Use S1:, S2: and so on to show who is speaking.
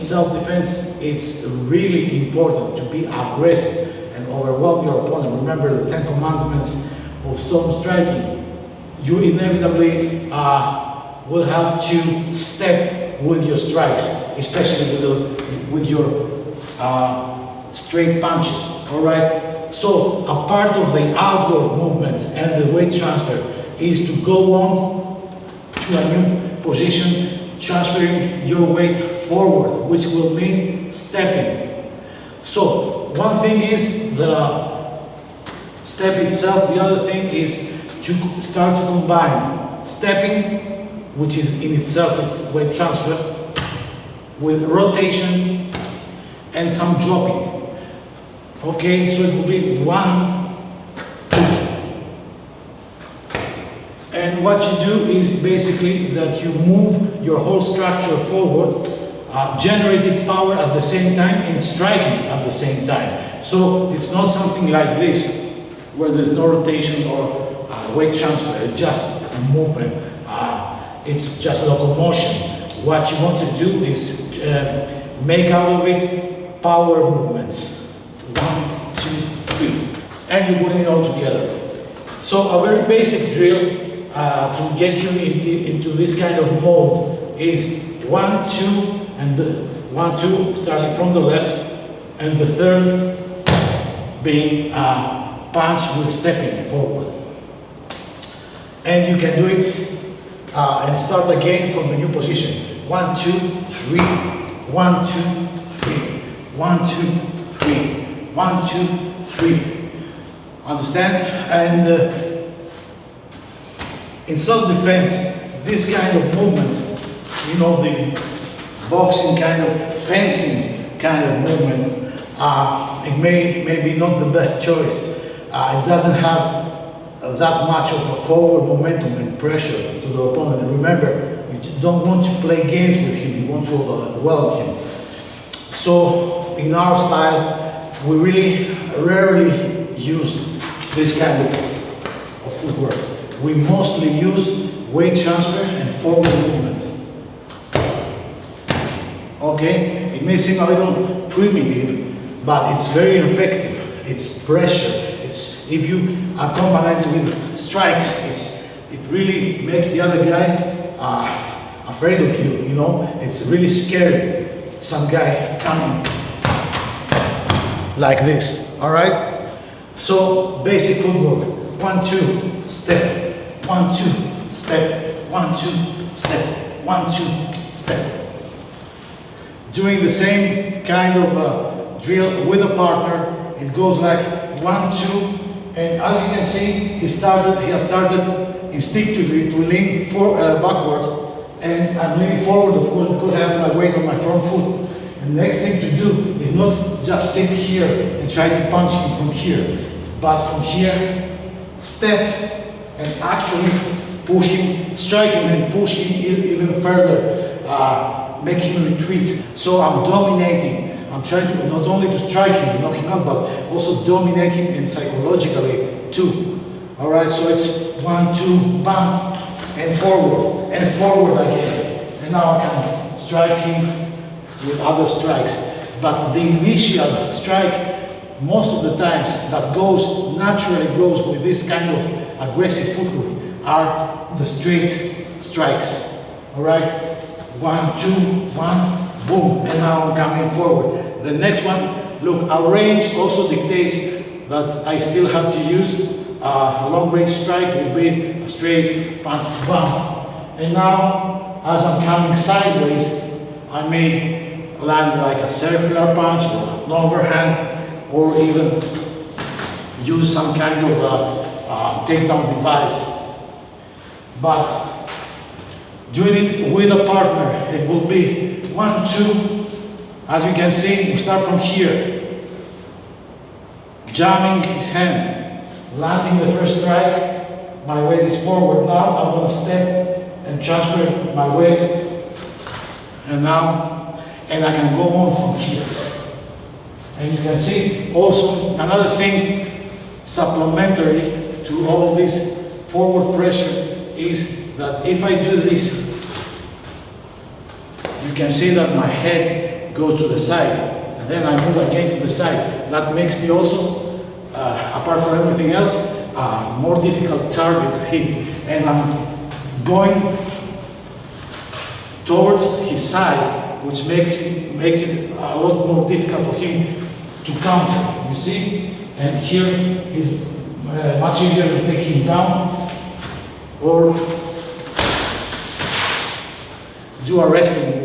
S1: self-defense, it's really important to be aggressive and overwhelm your opponent. Remember the 10 commandments of storm striking. You inevitably will have to step with your strikes, especially with your straight punches. All right. So a part of the outward movement and the weight transfer is to go on to a new position, transferring your weight forward, which will mean stepping. So one thing is the step itself, the other thing is to start to combine stepping, which is in itself its weight transfer, with rotation and some dropping. Okay, so it will be 1, 2. And what you do is basically that you move your whole structure forward, generating power at the same time and striking at the same time. So it's not something like this, where there's no rotation or weight transfer, it's just movement. It's just locomotion. What you want to do is make out of it power movements. 1, 2, 3. And you put it all together. So a very basic drill to get you into this kind of mode is 1, 2, and 1, 2 starting from the left, and the third being punch with stepping forward. And you can do it and start again from the new position. 1, 2, 3, 1, 2, 3, 1, 2, 3, 1, 2, 3. Understand? And in self-defense, this kind of movement, you know, the boxing kind of, fencing kind of movement, it may be not the best choice. It doesn't have that much of a forward momentum and pressure to the opponent. Remember, you don't want to play games with him, you want to overwhelm him. So in our style, we really rarely use this kind of footwork. We mostly use weight transfer and forward movement. Okay, it may seem a little primitive, but it's very effective. It's pressure. If you accompany it with strikes, it really makes the other guy afraid of you, you know? It's really scary. Some guy coming like this, all right? So basic footwork, 1, 2, step, 1, 2, step, 1, 2, step, 1, 2, step. Doing the same kind of drill with a partner, it goes like 1, 2, and as you can see, he has started instinctively to lean backwards, and I'm leaning forward, of course, because I have my weight on my front foot. And the next thing to do is not just sit here and try to punch him from here, but from here, step and actually push him, strike him and push him even further, make him retreat. So I'm dominating. I'm trying to not only to strike him, knock him out, but also dominate him and psychologically too. All right, so it's 1, 2, bam, and forward again. And now I can strike him with other strikes. But the initial strike, most of the times, that naturally goes with this kind of aggressive footwork, are the straight strikes. All right, 1, 2, 1. Boom, and now I'm coming forward. The next one, look, our range also dictates that I still have to use a long range strike will be a straight punch, bam. And now, as I'm coming sideways, I may land like a circular punch or an overhand, or even use some kind of takedown device. But doing it with a partner, it will be 1, 2, as you can see, we start from here, jamming his hand, landing the first strike, my weight is forward. Now I'm going to step and transfer my weight, and I can go on from here. And you can see also another thing supplementary to all of this forward pressure is that if I do this, you can see that my head goes to the side, and then I move again to the side. That makes me also, apart from everything else, a more difficult target to hit. And I'm going towards his side, which makes it a lot more difficult for him to counter, you see? And here is much easier to take him down or do a wrestling